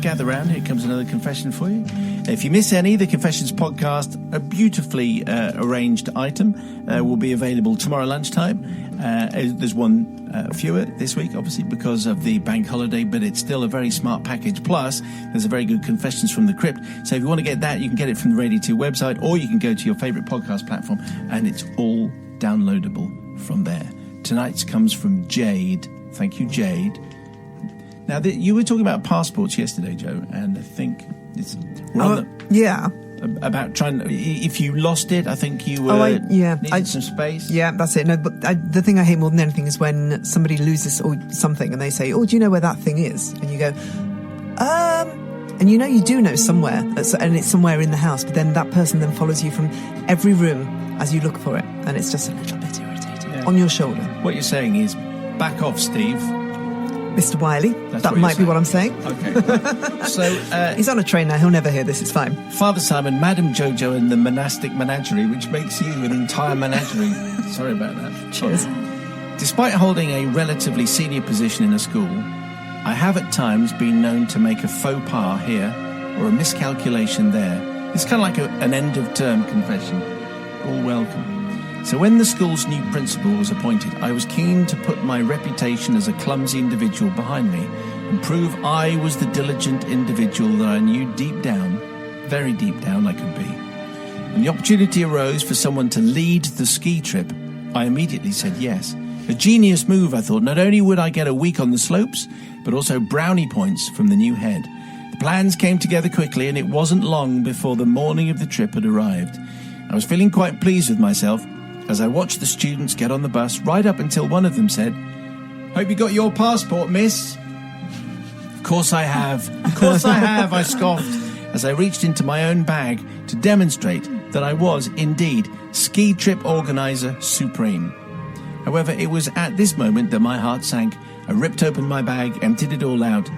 gather round. Here comes another confession for you. If you miss any, the Confessions podcast, a beautifully arranged item, will be available tomorrow lunchtime. There's one fewer this week, obviously, because of the bank holiday, but it's still a very smart package. Plus, there's a very good Confessions from the Crypt. So if you want to get that, you can get it from the Radio 2 website, or you can go to your favourite podcast platform, and it's all downloadable from there. Tonight's comes from Jade. Thank you, Jade. Now, you were talking about passports yesterday, Joe, and I think it's... yeah. About trying... If you lost it, I think you needed some space. Yeah, that's it. No, but the thing I hate more than anything is when somebody loses or something and they say, oh, do you know where that thing is? And you go, and you know you do know somewhere, and it's somewhere in the house, but then that person then follows you from every room as you look for it, and it's just a little bit irritating. Yeah. On your shoulder. What you're saying is, back off, Steve. Mr. Wiley. That might be what I'm saying. Okay. So he's on a train now. He'll never hear this. It's fine. Father Simon, Madam Jojo, and the monastic menagerie, which makes you an entire menagerie. Sorry about that. Cheers. Despite holding a relatively senior position in a school, I have at times been known to make a faux pas here or a miscalculation there. It's kind of like an end-of-term confession. All welcome. So when the school's new principal was appointed, I was keen to put my reputation as a clumsy individual behind me and prove I was the diligent individual that I knew deep down, very deep down, I could be. When the opportunity arose for someone to lead the ski trip, I immediately said yes. A genius move, I thought. Not only would I get a week on the slopes, but also brownie points from the new head. The plans came together quickly, and it wasn't long before the morning of the trip had arrived. I was feeling quite pleased with myself as I watched the students get on the bus, right up until one of them said, "Hope you got your passport, miss." Of course I have. Of course I have, I scoffed, as I reached into my own bag to demonstrate that I was, indeed, ski trip organizer supreme. However, it was at this moment that my heart sank. I ripped open my bag, emptied it all out.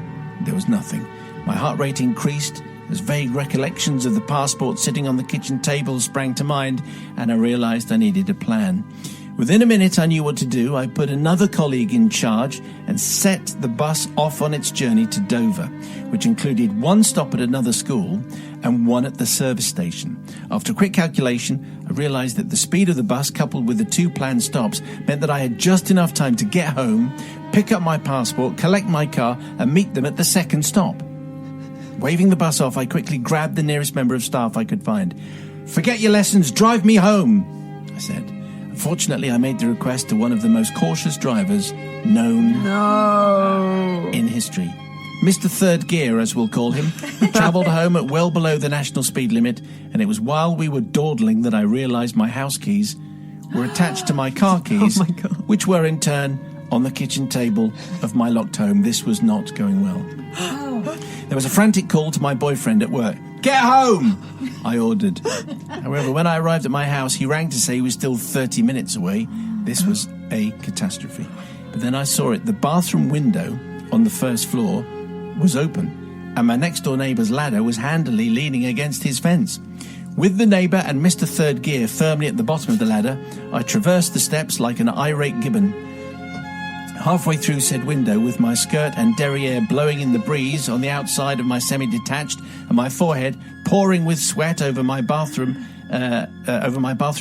There was nothing. My heart rate increased as vague recollections of the passport sitting on the kitchen table sprang to mind, and I realized I needed a plan. Within a minute I knew what to do. I put another colleague in charge and set the bus off on its journey to Dover, which included one stop at another school and one at the service station. After a quick calculation, I realized that the speed of the bus, coupled with the two planned stops, meant that I had just enough time to get home, pick up my passport, collect my car, and meet them at the second stop. Waving the bus off, I quickly grabbed the nearest member of staff I could find. "Forget your lessons, drive me home," I said. Unfortunately, I made the request to one of the most cautious drivers known in history. Mr. Third Gear, as we'll call him, travelled home at well below the national speed limit, and it was while we were dawdling that I realised my house keys were attached to my car keys, which were in turn on the kitchen table of my locked home. This was not going well. There was a frantic call to my boyfriend at work. "Get home!" I ordered. However, when I arrived at my house, he rang to say he was still 30 minutes away. This was a catastrophe. But then I saw it. The bathroom window on the first floor was open, and my next-door neighbour's ladder was handily leaning against his fence. With the neighbour and Mr. Third Gear firmly at the bottom of the ladder, I traversed the steps like an irate gibbon. Halfway through said window, with my skirt and derriere blowing in the breeze on the outside of my semi-detached and my forehead pouring with sweat over my bathroom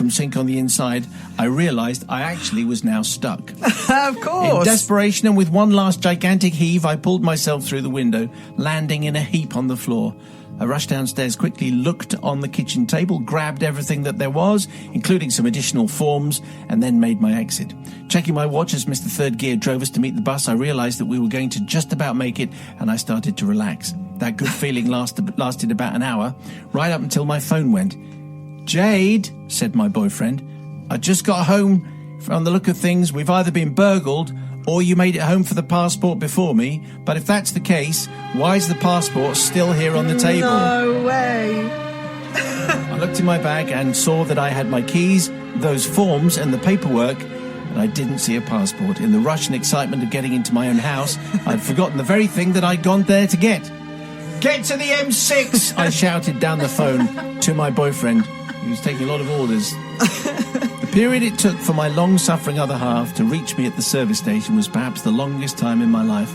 sink on the inside, I realised I actually was now stuck. Of course. In desperation and with one last gigantic heave, I pulled myself through the window, landing in a heap on the floor. I rushed downstairs, quickly looked on the kitchen table, grabbed everything that there was, including some additional forms, and then made my exit. Checking my watch as Mr. Third Gear drove us to meet the bus, I realised that we were going to just about make it, and I started to relax. That good feeling lasted about an hour, right up until my phone went. "Jade," said my boyfriend, "I just got home. From the look of things, we've either been burgled or you made it home for the passport before me. But if that's the case, why is the passport still here on the table?" No way. I looked in my bag and saw that I had my keys, those forms and the paperwork, and I didn't see a passport. In the rush and excitement of getting into my own house, I'd forgotten the very thing that I'd gone there to get. "Get to the M6, I shouted down the phone to my boyfriend. He was taking a lot of orders. The period it took for my long-suffering other half to reach me at the service station was perhaps the longest time in my life.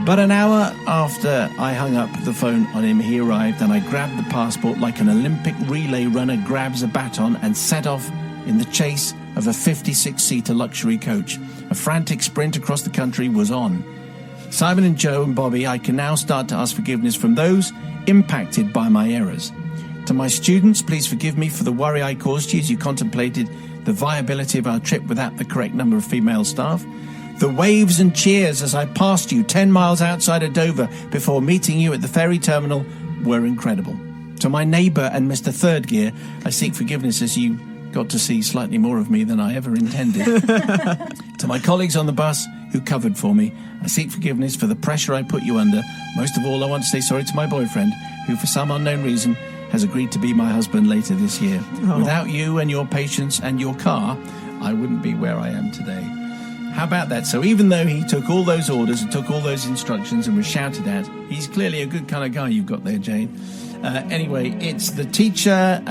But an hour after I hung up the phone on him, he arrived, and I grabbed the passport like an Olympic relay runner grabs a baton and set off in the chase of a 56-seater luxury coach. A frantic sprint across the country was on. Simon and Joe and Bobby, I can now start to ask forgiveness from those impacted by my errors. To my students, please forgive me for the worry I caused you as you contemplated the viability of our trip without the correct number of female staff. The waves and cheers as I passed you 10 miles outside of Dover before meeting you at the ferry terminal were incredible. To my neighbour and Mr. Third Gear, I seek forgiveness as you got to see slightly more of me than I ever intended. To my colleagues on the bus who covered for me, I seek forgiveness for the pressure I put you under. Most of all, I want to say sorry to my boyfriend, who for some unknown reason has agreed to be my husband later this year. Oh. Without you and your patience and your car, I wouldn't be where I am today. How about that? So even though he took all those orders and took all those instructions and was shouted at, he's clearly a good kind of guy you've got there, Jane. Anyway, it's the teacher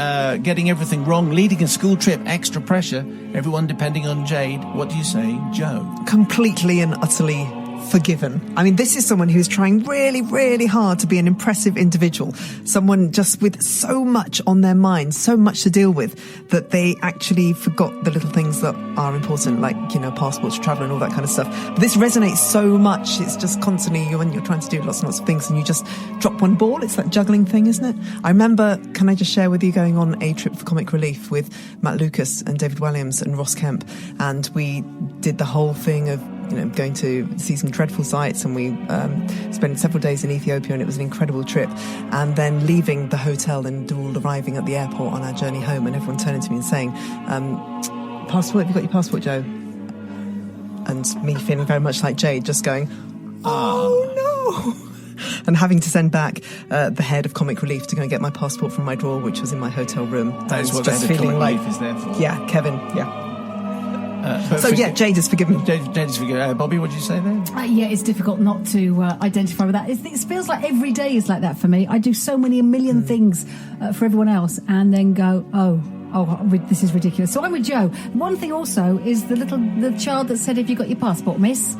getting everything wrong, leading a school trip, extra pressure, everyone depending on Jade. What do you say, Joe? Completely and utterly forgiven. I mean, this is someone who's trying really, really hard to be an impressive individual. Someone just with so much on their mind, so much to deal with, that they actually forgot the little things that are important, like, you know, passports to travel and all that kind of stuff. But this resonates so much. It's just constantly, when you're trying to do lots and lots of things and you just drop one ball. It's that juggling thing, isn't it? I remember, can I just share with you, going on a trip for Comic Relief with Matt Lucas and David Williams and Ross Kemp, and we did the whole thing of, you know, going to see some dreadful sights, and we spent several days in Ethiopia, and it was an incredible trip. And then leaving the hotel and all arriving at the airport on our journey home, and everyone turning to me and saying, passport, have you got your passport, Joe? And me feeling very much like Jade, just going, oh no! And having to send back the head of Comic Relief to go and get my passport from my drawer, which was in my hotel room. That is what the head of Comic Relief is there for. Yeah, Kevin, yeah. Jade has forgiven me. Jade has forgiven. Bobby, what did you say there? Yeah, it's difficult not to identify with that. It feels like every day is like that for me. I do so many, a million things for everyone else, and then go, oh, this is ridiculous. So I'm with Joe. One thing also is the child that said, "Have you got your passport, miss?"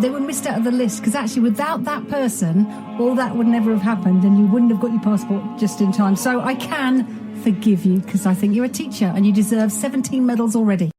They were missed out of the list, because actually without that person, all that would never have happened, and you wouldn't have got your passport just in time. So I can forgive you, because I think you're a teacher and you deserve 17 medals already.